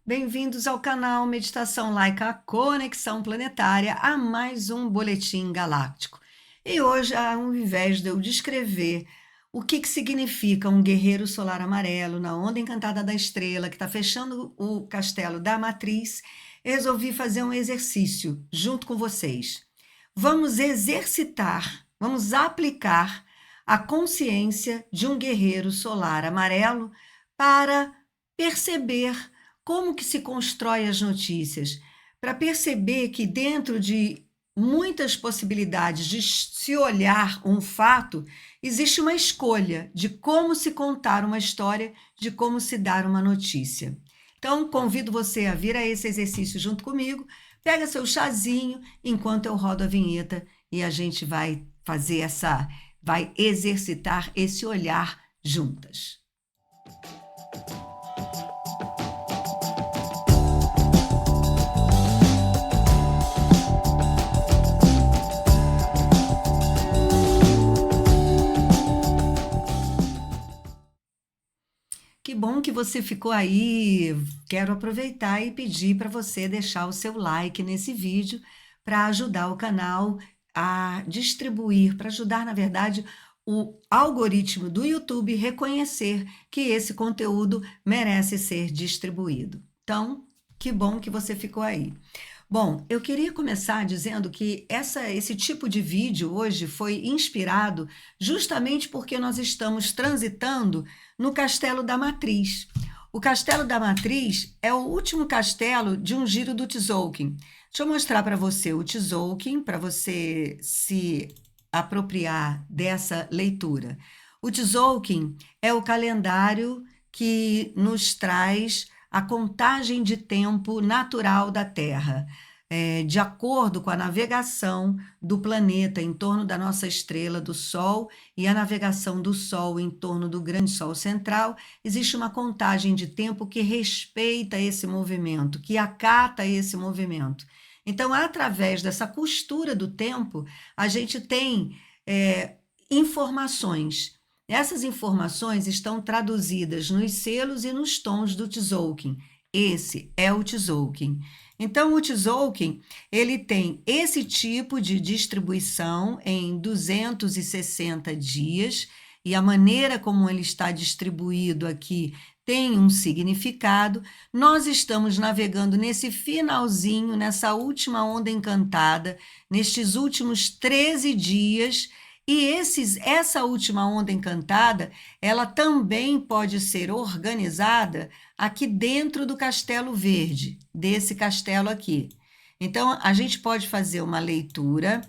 Bem-vindos ao canal Meditação Laica Conexão Planetária, a mais um Boletim Galáctico. E hoje, ao invés de eu descrever o que significa um guerreiro solar amarelo na onda encantada da estrela, que está fechando o castelo da matriz, eu resolvi fazer um exercício junto com vocês. Vamos exercitar, vamos aplicar a consciência de um guerreiro solar amarelo para perceber como que se constrói as notícias, para perceber que dentro de muitas possibilidades de se olhar um fato, existe uma escolha de como se contar uma história, de como se dar uma notícia. Então, convido você a vir a esse exercício junto comigo, pega seu chazinho enquanto eu rodo a vinheta e a gente vai vai exercitar esse olhar juntas. Que bom que você ficou aí. Quero aproveitar e pedir para você deixar o seu like nesse vídeo para ajudar o canal a distribuir, para ajudar, na verdade, o algoritmo do YouTube reconhecer que esse conteúdo merece ser distribuído. Então, que bom que você ficou aí. Bom, eu queria começar dizendo que esse tipo de vídeo hoje foi inspirado justamente porque nós estamos transitando no Castelo da Matriz. O Castelo da Matriz é o último castelo de um giro do Tzolk'in. Deixa eu mostrar para você o Tzolk'in, para você se apropriar dessa leitura. O Tzolk'in é o calendário que nos traz a contagem de tempo natural da Terra, de acordo com a navegação do planeta em torno da nossa estrela do Sol e a navegação do Sol em torno do grande Sol central, existe uma contagem de tempo que respeita esse movimento, que acata esse movimento. Então, através dessa costura do tempo, a gente tem informações. Essas informações estão traduzidas nos selos e nos tons do Tzolk'in. Esse é o Tzolk'in. Então, o Tzolk'in, ele tem esse tipo de distribuição em 260 dias, e a maneira como ele está distribuído aqui tem um significado. Nós estamos navegando nesse finalzinho, nessa última onda encantada, nestes últimos 13 dias. E essa última onda encantada, ela também pode ser organizada aqui dentro do Castelo Verde, desse castelo aqui. Então, a gente pode fazer uma leitura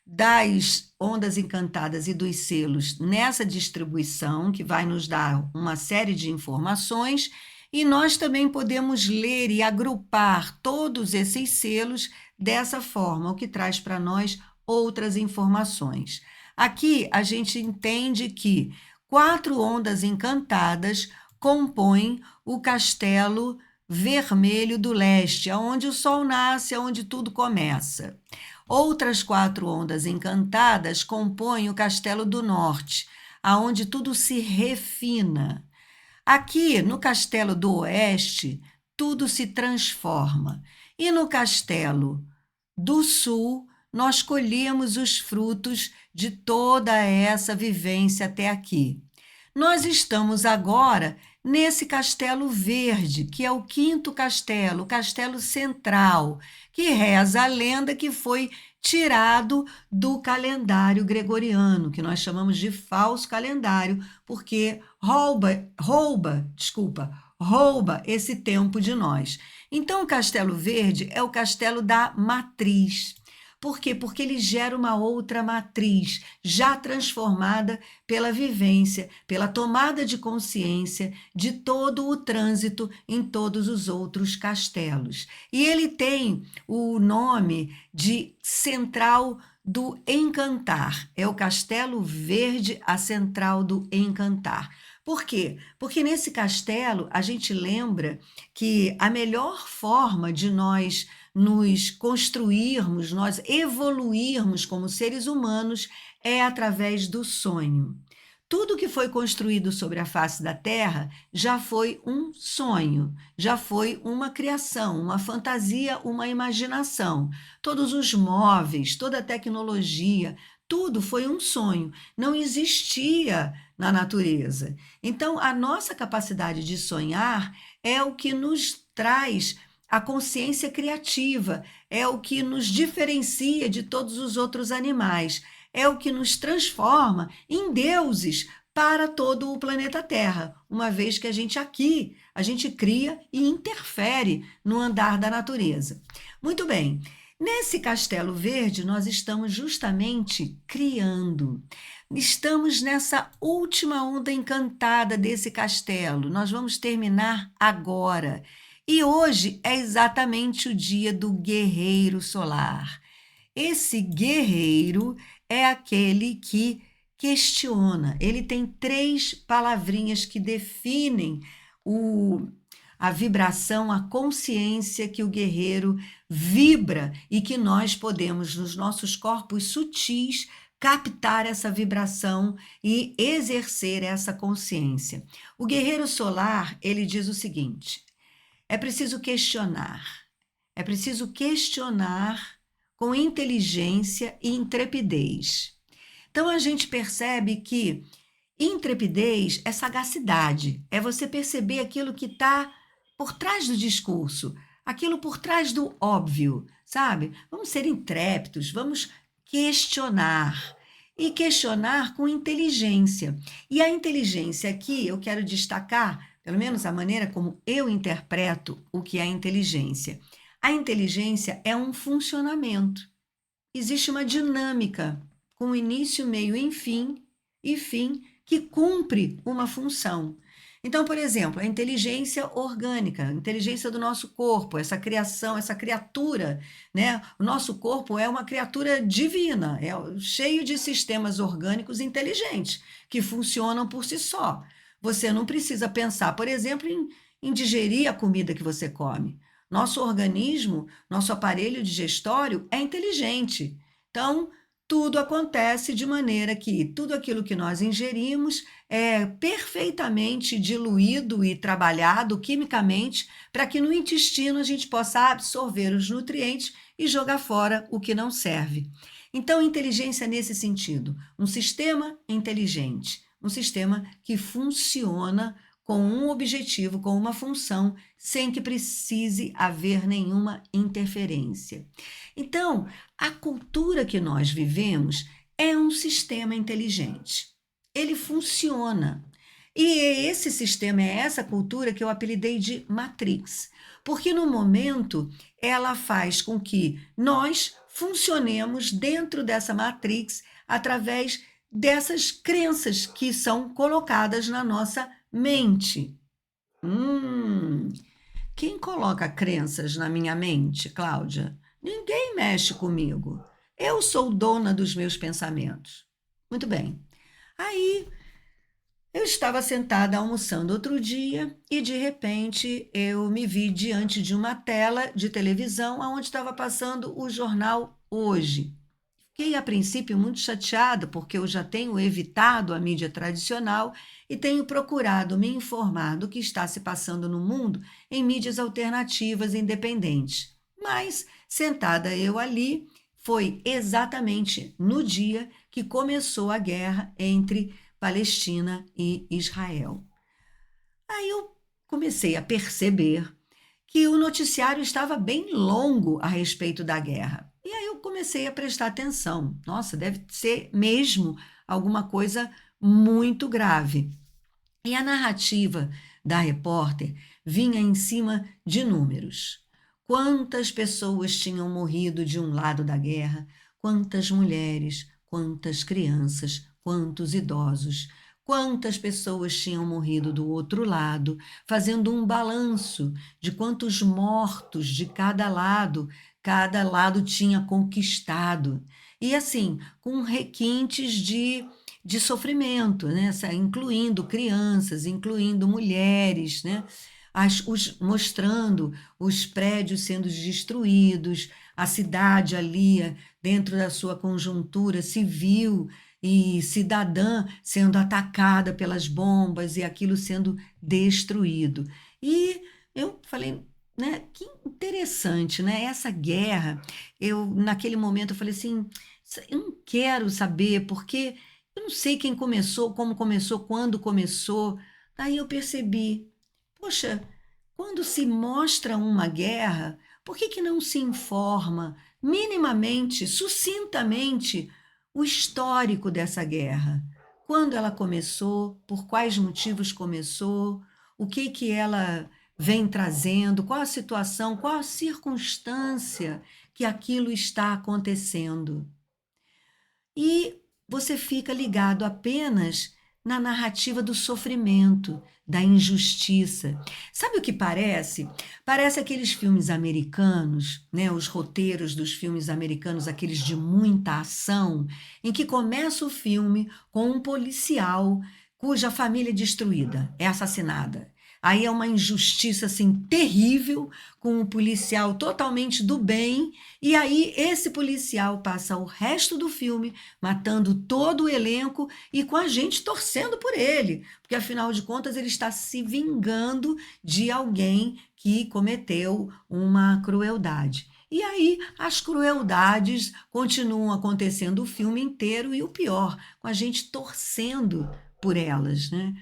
das ondas encantadas e dos selos nessa distribuição, que vai nos dar uma série de informações, e nós também podemos ler e agrupar todos esses selos dessa forma, o que traz para nós outras informações. Aqui a gente entende que 4 ondas encantadas compõem o castelo vermelho do leste, onde o sol nasce, onde tudo começa. Outras 4 ondas encantadas compõem o castelo do norte, aonde tudo se refina. Aqui no castelo do oeste, tudo se transforma. E no castelo do sul, nós colhemos os frutos de toda essa vivência até aqui. Nós estamos agora nesse castelo verde, que é o 5º castelo, o castelo central, que reza a lenda que foi tirado do calendário gregoriano, que nós chamamos de falso calendário, porque rouba esse tempo de nós. Então, o Castelo Verde é o castelo da matriz. Por quê? Porque ele gera uma outra matriz, já transformada pela vivência, pela tomada de consciência de todo o trânsito em todos os outros castelos. E ele tem o nome de Central do Encantar. É o Castelo Verde, a Central do Encantar. Por quê? Porque nesse castelo a gente lembra que a melhor forma de nós nos construirmos, nós evoluirmos como seres humanos é através do sonho. Tudo que foi construído sobre a face da Terra já foi um sonho, já foi uma criação, uma fantasia, uma imaginação. Todos os móveis, toda a tecnologia, tudo foi um sonho, não existia na natureza. Então, a nossa capacidade de sonhar é o que nos traz a consciência criativa, é o que nos diferencia de todos os outros animais, é o que nos transforma em deuses para todo o planeta Terra, uma vez que a gente cria e interfere no andar da natureza. Muito bem, nesse Castelo Verde nós estamos justamente criando. Estamos nessa última onda encantada desse castelo. Nós vamos terminar agora. E hoje é exatamente o dia do guerreiro solar. Esse guerreiro é aquele que questiona. Ele tem 3 palavrinhas que definem a vibração, a consciência que o guerreiro vibra e que nós podemos, nos nossos corpos sutis, captar essa vibração e exercer essa consciência. O guerreiro solar, ele diz o seguinte: é preciso questionar. É preciso questionar com inteligência e intrepidez. Então a gente percebe que intrepidez é sagacidade, é você perceber aquilo que está por trás do discurso, aquilo por trás do óbvio, sabe? Vamos ser intrépidos, vamos questionar. E questionar com inteligência. E a inteligência aqui eu quero destacar, pelo menos a maneira como eu interpreto o que é inteligência. A inteligência é um funcionamento. Existe uma dinâmica com início, meio e fim que cumpre uma função. Então, por exemplo, a inteligência orgânica, a inteligência do nosso corpo, essa criação, essa criatura, né? O nosso corpo é uma criatura divina, é cheio de sistemas orgânicos inteligentes que funcionam por si só. Você não precisa pensar, por exemplo, em digerir a comida que você come. Nosso organismo, nosso aparelho digestório é inteligente. Então, tudo acontece de maneira que tudo aquilo que nós ingerimos é perfeitamente diluído e trabalhado quimicamente para que no intestino a gente possa absorver os nutrientes e jogar fora o que não serve. Então, inteligência nesse sentido, um sistema inteligente, um sistema que funciona com um objetivo, com uma função, sem que precise haver nenhuma interferência. Então, a cultura que nós vivemos é um sistema inteligente. Ele funciona. E esse sistema, é essa cultura que eu apelidei de Matrix, porque no momento ela faz com que nós funcionemos dentro dessa Matrix através dessas crenças que são colocadas na nossa mente. Quem coloca crenças na minha mente, Cláudia? Ninguém mexe comigo. Eu sou dona dos meus pensamentos. Muito bem. Aí eu estava sentada almoçando outro dia e de repente eu me vi diante de uma tela de televisão onde estava passando o jornal Hoje. Fiquei a princípio muito chateada porque eu já tenho evitado a mídia tradicional e tenho procurado me informar do que está se passando no mundo em mídias alternativas independentes. Mas, sentada eu ali, foi exatamente no dia que começou a guerra entre Palestina e Israel. Aí eu comecei a perceber que o noticiário estava bem longo a respeito da guerra. E aí eu comecei a prestar atenção. Nossa, deve ser mesmo alguma coisa muito grave. E a narrativa da repórter vinha em cima de números. Quantas pessoas tinham morrido de um lado da guerra, quantas mulheres, quantas crianças, quantos idosos, quantas pessoas tinham morrido do outro lado, fazendo um balanço de quantos mortos de cada lado tinha conquistado. E assim, com requintes de sofrimento, né? Incluindo crianças, incluindo mulheres, né? Mostrando os prédios sendo destruídos, a cidade ali dentro da sua conjuntura civil, e cidadã sendo atacada pelas bombas e aquilo sendo destruído. E eu falei, né, que interessante, né? Essa guerra, eu naquele momento eu falei assim, eu não quero saber, porque eu não sei quem começou, como começou, quando começou. Daí eu percebi, poxa, quando se mostra uma guerra, por que que não se informa minimamente, sucintamente, o histórico dessa guerra? Quando ela começou, por quais motivos começou, o que que ela vem trazendo, qual a situação, qual a circunstância que aquilo está acontecendo. E você fica ligado apenas na narrativa do sofrimento, da injustiça. Sabe o que parece? Parece aqueles filmes americanos, né? Os roteiros dos filmes americanos, aqueles de muita ação, em que começa o filme com um policial cuja família é destruída, é assassinada. Aí é uma injustiça assim terrível, com um policial totalmente do bem, e aí esse policial passa o resto do filme matando todo o elenco e com a gente torcendo por ele, porque afinal de contas ele está se vingando de alguém que cometeu uma crueldade. E aí as crueldades continuam acontecendo o filme inteiro e o pior, com a gente torcendo por elas, né?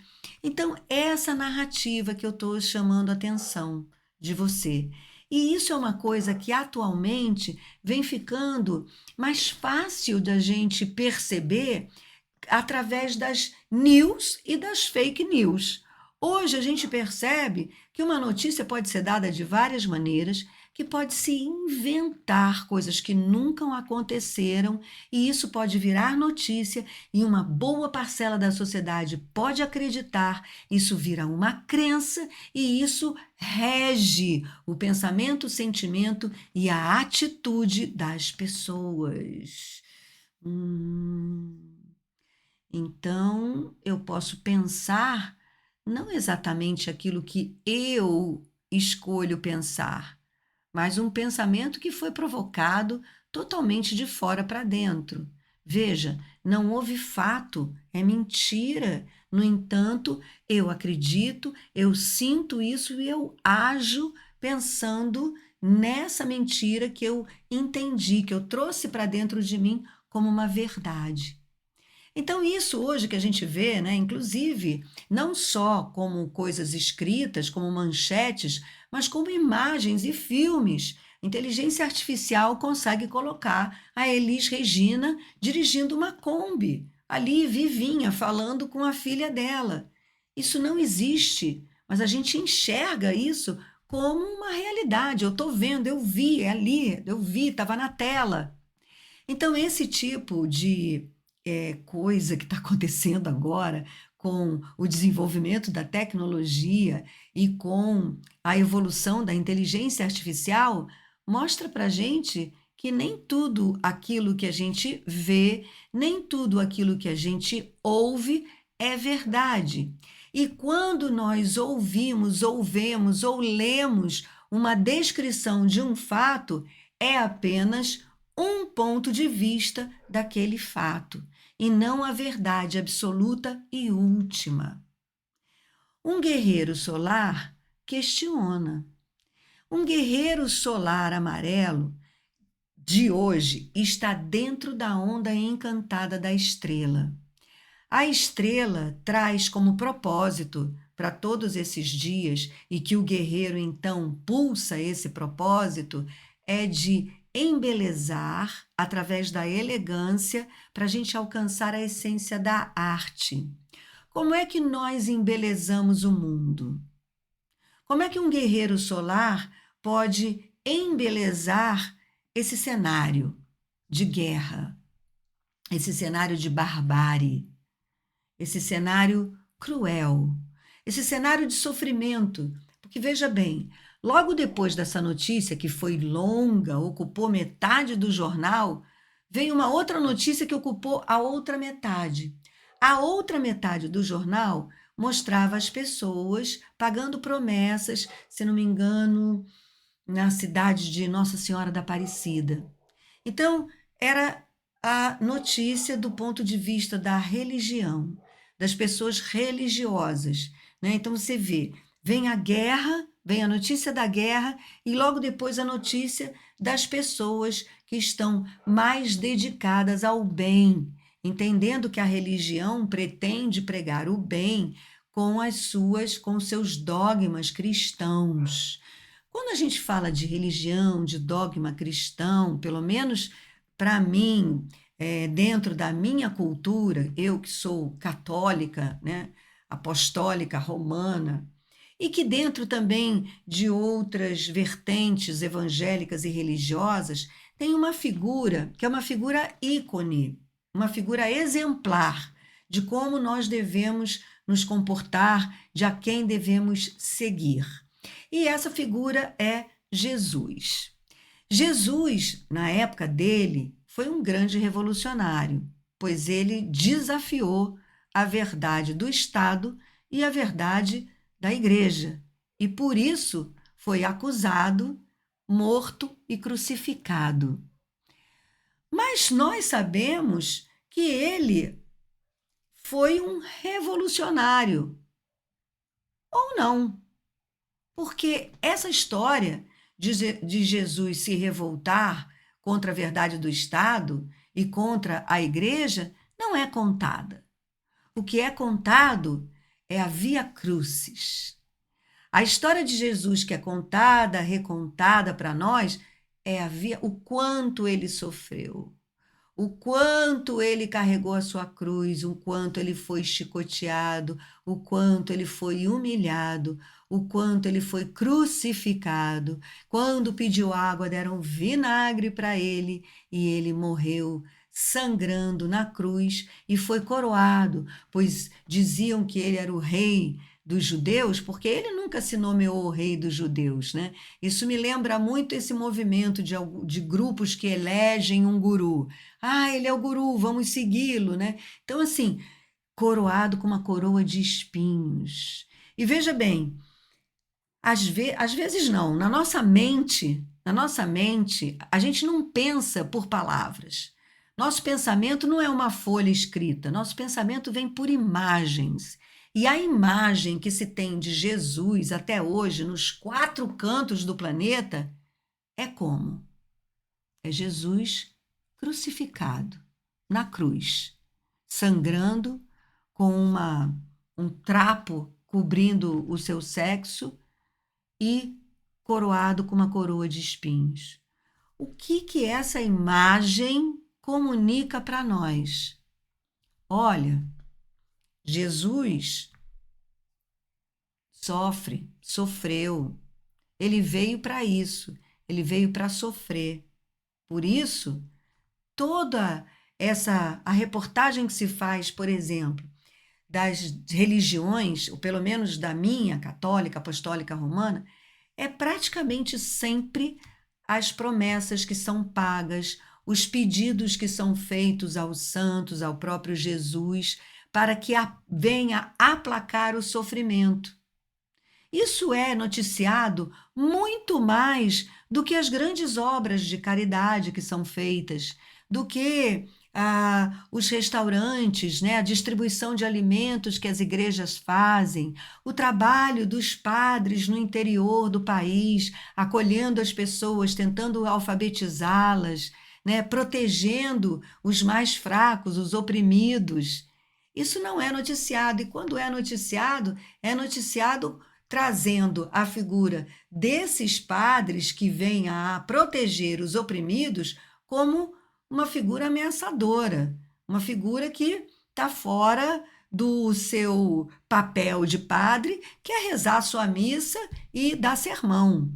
Então, essa narrativa que eu estou chamando a atenção de você. E isso é uma coisa que atualmente vem ficando mais fácil da gente perceber através das news e das fake news. Hoje a gente percebe que uma notícia pode ser dada de várias maneiras, que pode se inventar coisas que nunca aconteceram, e isso pode virar notícia, e uma boa parcela da sociedade pode acreditar, isso vira uma crença, e isso rege o pensamento, o sentimento e a atitude das pessoas. Hum. Então, eu posso pensar não exatamente aquilo que eu escolho pensar, mas um pensamento que foi provocado totalmente de fora para dentro. Veja, não houve fato, é mentira. No entanto, eu acredito, eu sinto isso e eu ajo pensando nessa mentira que eu entendi, que eu trouxe para dentro de mim como uma verdade. Então, isso hoje que a gente vê, né, inclusive, não só como coisas escritas, como manchetes, mas como imagens e filmes. Inteligência artificial consegue colocar a Elis Regina dirigindo uma Kombi, ali vivinha, falando com a filha dela. Isso não existe, mas a gente enxerga isso como uma realidade. Eu estou vendo, eu vi, é ali, eu vi, estava na tela. Então, esse tipo de coisa que está acontecendo agora com o desenvolvimento da tecnologia e com a evolução da inteligência artificial mostra para a gente que nem tudo aquilo que a gente vê, nem tudo aquilo que a gente ouve é verdade. E quando nós ouvimos, ou vemos, ou lemos uma descrição de um fato, é apenas um ponto de vista daquele fato, e não a verdade absoluta e última. Um guerreiro solar questiona. Um guerreiro solar amarelo de hoje está dentro da onda encantada da estrela. A estrela traz como propósito para todos esses dias, e que o guerreiro então pulsa esse propósito, é de embelezar através da elegância para a gente alcançar a essência da arte. Como é que nós embelezamos o mundo? Como é que um guerreiro solar pode embelezar esse cenário de guerra, esse cenário de barbárie, esse cenário cruel, esse cenário de sofrimento? Porque veja bem, logo depois dessa notícia, que foi longa, ocupou metade do jornal, veio uma outra notícia que ocupou a outra metade. A outra metade do jornal mostrava as pessoas pagando promessas, se não me engano, na cidade de Nossa Senhora da Aparecida. Então, era a notícia do ponto de vista da religião, das pessoas religiosas, né? Então você vê, vem a guerra, vem a notícia da guerra e logo depois a notícia das pessoas que estão mais dedicadas ao bem, entendendo que a religião pretende pregar o bem com os seus dogmas cristãos. Quando a gente fala de religião, de dogma cristão, pelo menos para mim, dentro da minha cultura, eu que sou católica, né, apostólica, romana, e que dentro também de outras vertentes evangélicas e religiosas, tem uma figura que é uma figura ícone, uma figura exemplar de como nós devemos nos comportar, de a quem devemos seguir. E essa figura é Jesus. Jesus, na época dele, foi um grande revolucionário, pois ele desafiou a verdade do Estado e a verdade da Igreja, e por isso foi acusado, morto e crucificado. Mas nós sabemos que ele foi um revolucionário, ou não, porque essa história de Jesus se revoltar contra a verdade do Estado e contra a Igreja não é contada. O que é contado é a Via Crucis. A história de Jesus que é contada, recontada para nós, o quanto ele sofreu, o quanto ele carregou a sua cruz, o quanto ele foi chicoteado, o quanto ele foi humilhado, o quanto ele foi crucificado. Quando pediu água, deram vinagre para ele e ele morreu sangrando na cruz e foi coroado, pois diziam que ele era o rei dos judeus, porque ele nunca se nomeou o rei dos judeus, né? Isso me lembra muito esse movimento de grupos que elegem um guru. Ah, ele é o guru, vamos segui-lo, né? Então, assim, coroado com uma coroa de espinhos. E veja bem, às vezes não, na nossa mente, a gente não pensa por palavras. Nosso pensamento não é uma folha escrita, nosso pensamento vem por imagens. E a imagem que se tem de Jesus até hoje, nos quatro cantos do planeta, é como? É Jesus crucificado na cruz, sangrando, com um trapo cobrindo o seu sexo e coroado com uma coroa de espinhos. O que que essa imagem comunica para nós? Olha, Jesus sofreu. Ele veio para isso, ele veio para sofrer. Por isso, toda a reportagem que se faz, por exemplo, das religiões, ou pelo menos da minha, católica, apostólica, romana, é praticamente sempre as promessas que são pagas, os pedidos que são feitos aos santos, ao próprio Jesus, para que venha aplacar o sofrimento. Isso é noticiado muito mais do que as grandes obras de caridade que são feitas, do que os restaurantes, né, a distribuição de alimentos que as igrejas fazem, o trabalho dos padres no interior do país, acolhendo as pessoas, tentando alfabetizá-las, né, protegendo os mais fracos, os oprimidos. Isso não é noticiado, e quando é noticiado trazendo a figura desses padres que vêm a proteger os oprimidos como uma figura ameaçadora, uma figura que está fora do seu papel de padre, que é rezar sua missa e dar sermão.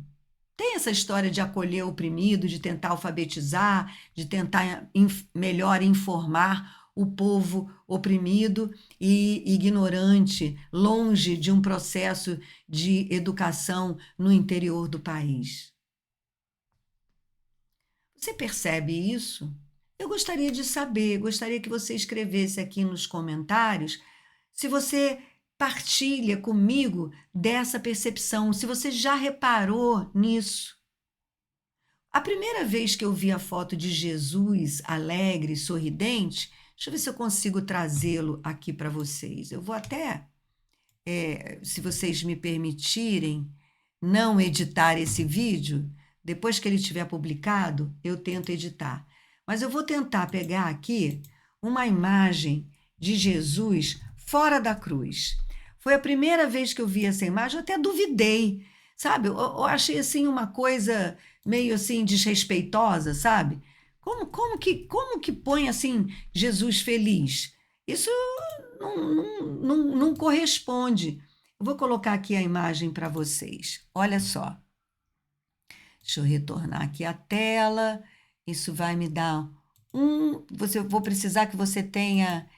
Tem essa história de acolher o oprimido, de tentar alfabetizar, de tentar melhor informar o povo oprimido e ignorante, longe de um processo de educação no interior do país. Você percebe isso? Eu gostaria de saber, gostaria que você escrevesse aqui nos comentários se você partilha comigo dessa percepção, se você já reparou nisso. A primeira vez que eu vi a foto de Jesus alegre, sorridente, deixa eu ver se eu consigo trazê-lo aqui para vocês. Eu vou até, se vocês me permitirem, não editar esse vídeo. Depois que ele estiver publicado, eu tento editar. Mas eu vou tentar pegar aqui uma imagem de Jesus fora da cruz. Foi a primeira vez que eu vi essa imagem, eu até duvidei, sabe? Eu achei assim uma coisa meio assim desrespeitosa, sabe? Como que põe assim Jesus feliz? Isso não corresponde. Eu vou colocar aqui a imagem para vocês. Olha só. Deixa eu retornar aqui a tela. Isso vai me dar vou precisar que você tenha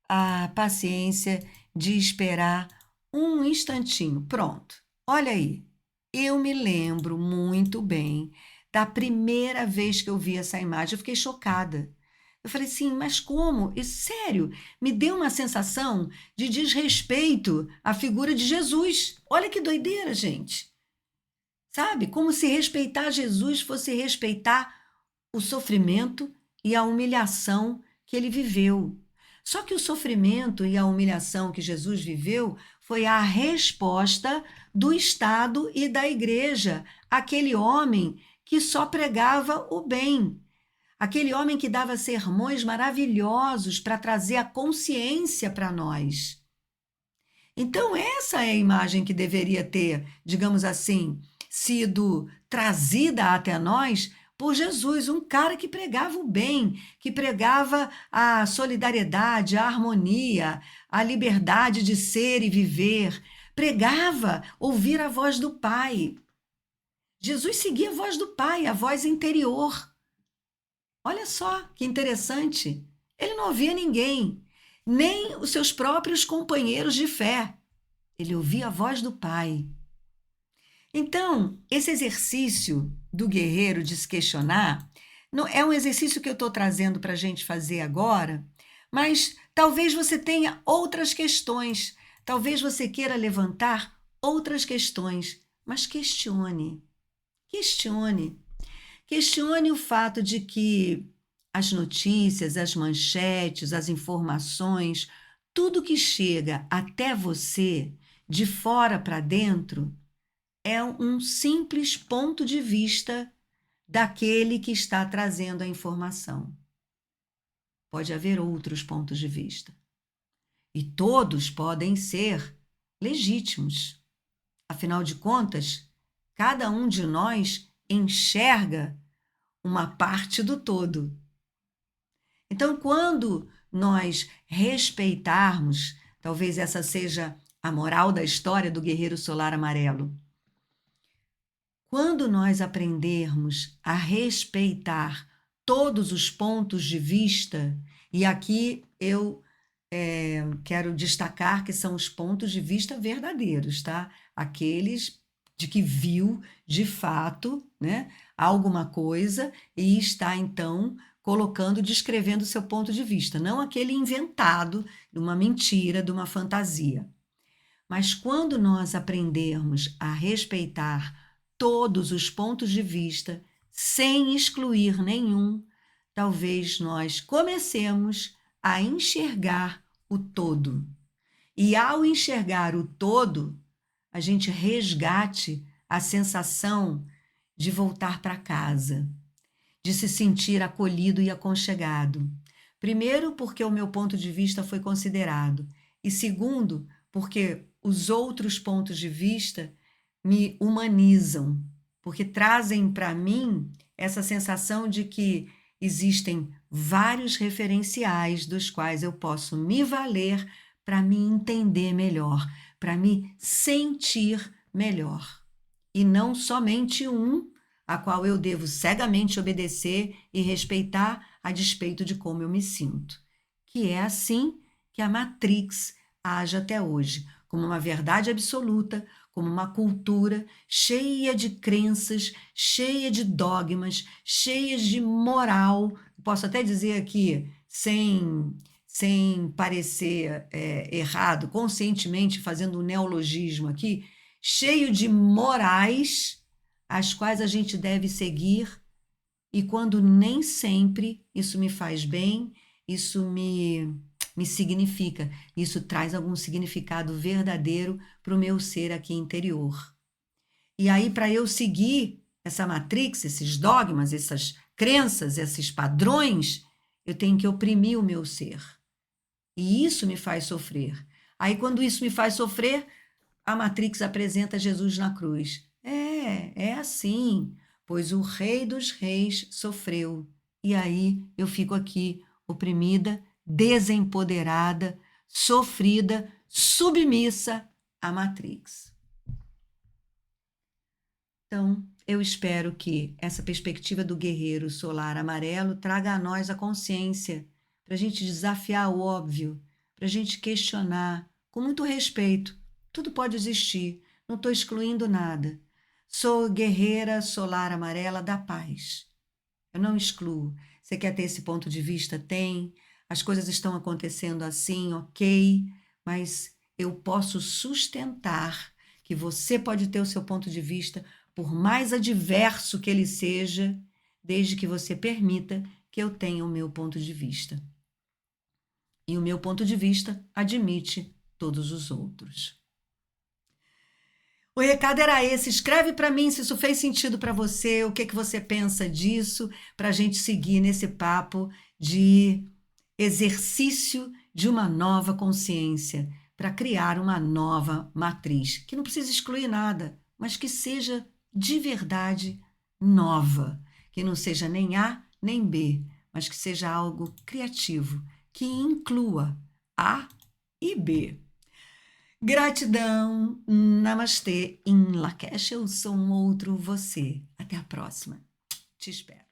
a paciência de esperar um instantinho. Pronto. Olha aí. Eu me lembro muito bem da primeira vez que eu vi essa imagem. Eu fiquei chocada. Eu falei assim, mas como? Sério, me deu uma sensação de desrespeito à figura de Jesus. Olha que doideira, gente. Sabe? Como se respeitar Jesus fosse respeitar o sofrimento e a humilhação que ele viveu. Só que o sofrimento e a humilhação que Jesus viveu foi a resposta do Estado e da igreja, aquele homem que só pregava o bem, aquele homem que dava sermões maravilhosos para trazer a consciência para nós. Então, essa é a imagem que deveria ter, digamos assim, sido trazida até nós por Jesus, um cara que pregava o bem, que pregava a solidariedade, a harmonia, a liberdade de ser e viver, pregava ouvir a voz do Pai. Jesus seguia a voz do Pai, a voz interior. Olha só que interessante. Ele não ouvia ninguém, nem os seus próprios companheiros de fé. Ele ouvia a voz do Pai. Então, esse exercício do guerreiro de se questionar não é um exercício que eu estou trazendo para a gente fazer agora, mas talvez você tenha outras questões, talvez você queira levantar outras questões, mas questione. Questione o fato de que as notícias, as manchetes, as informações, tudo que chega até você, de fora para dentro, é um simples ponto de vista daquele que está trazendo a informação. Pode haver outros pontos de vista. E todos podem ser legítimos. Afinal de contas, cada um de nós enxerga uma parte do todo. Então, quando nós respeitarmos, talvez essa seja a moral da história do guerreiro solar amarelo, quando nós aprendermos a respeitar todos os pontos de vista, e aqui eu quero destacar que são os pontos de vista verdadeiros, tá? Aqueles de que viu, de fato, né, alguma coisa e está, então, colocando, descrevendo o seu ponto de vista, não aquele inventado, de uma mentira, de uma fantasia. Mas quando nós aprendermos a respeitar todos os pontos de vista, sem excluir nenhum, talvez nós comecemos a enxergar o todo. E ao enxergar o todo, a gente resgate a sensação de voltar para casa, de se sentir acolhido e aconchegado. Primeiro, porque o meu ponto de vista foi considerado. E segundo, porque os outros pontos de vista me humanizam, porque trazem para mim essa sensação de que existem vários referenciais dos quais eu posso me valer para me entender melhor, para me sentir melhor. E não somente um, a qual eu devo cegamente obedecer e respeitar a despeito de como eu me sinto. Que é assim que a Matrix age até hoje, como uma verdade absoluta, como uma cultura cheia de crenças, cheia de dogmas, cheia de moral. Posso até dizer aqui, sem parecer errado, conscientemente fazendo um neologismo aqui, cheio de morais, as quais a gente deve seguir e quando nem sempre isso me faz bem, isso me significa, isso traz algum significado verdadeiro para o meu ser aqui interior. E aí, para eu seguir essa matrix, esses dogmas, essas crenças, esses padrões, eu tenho que oprimir o meu ser. E isso me faz sofrer. Aí, quando isso me faz sofrer, a Matrix apresenta Jesus na cruz. É assim, pois o Rei dos Reis sofreu. E aí eu fico aqui oprimida, desempoderada, sofrida, submissa à Matrix. Então, eu espero que essa perspectiva do guerreiro solar amarelo traga a nós a consciência, para a gente desafiar o óbvio, para a gente questionar com muito respeito. Tudo pode existir, não estou excluindo nada. Sou guerreira solar amarela da paz. Eu não excluo. Você quer ter esse ponto de vista? Tem. As coisas estão acontecendo assim, ok, mas eu posso sustentar que você pode ter o seu ponto de vista, por mais adverso que ele seja, desde que você permita que eu tenha o meu ponto de vista. E o meu ponto de vista admite todos os outros. O recado era esse. Escreve para mim se isso fez sentido para você, o que você pensa disso, para a gente seguir nesse papo de exercício de uma nova consciência, para criar uma nova matriz, que não precisa excluir nada, mas que seja de verdade nova, que não seja nem A nem B, mas que seja algo criativo, que inclua A e B. Gratidão, namastê, em Lakesh, eu sou um outro você. Até a próxima. Te espero.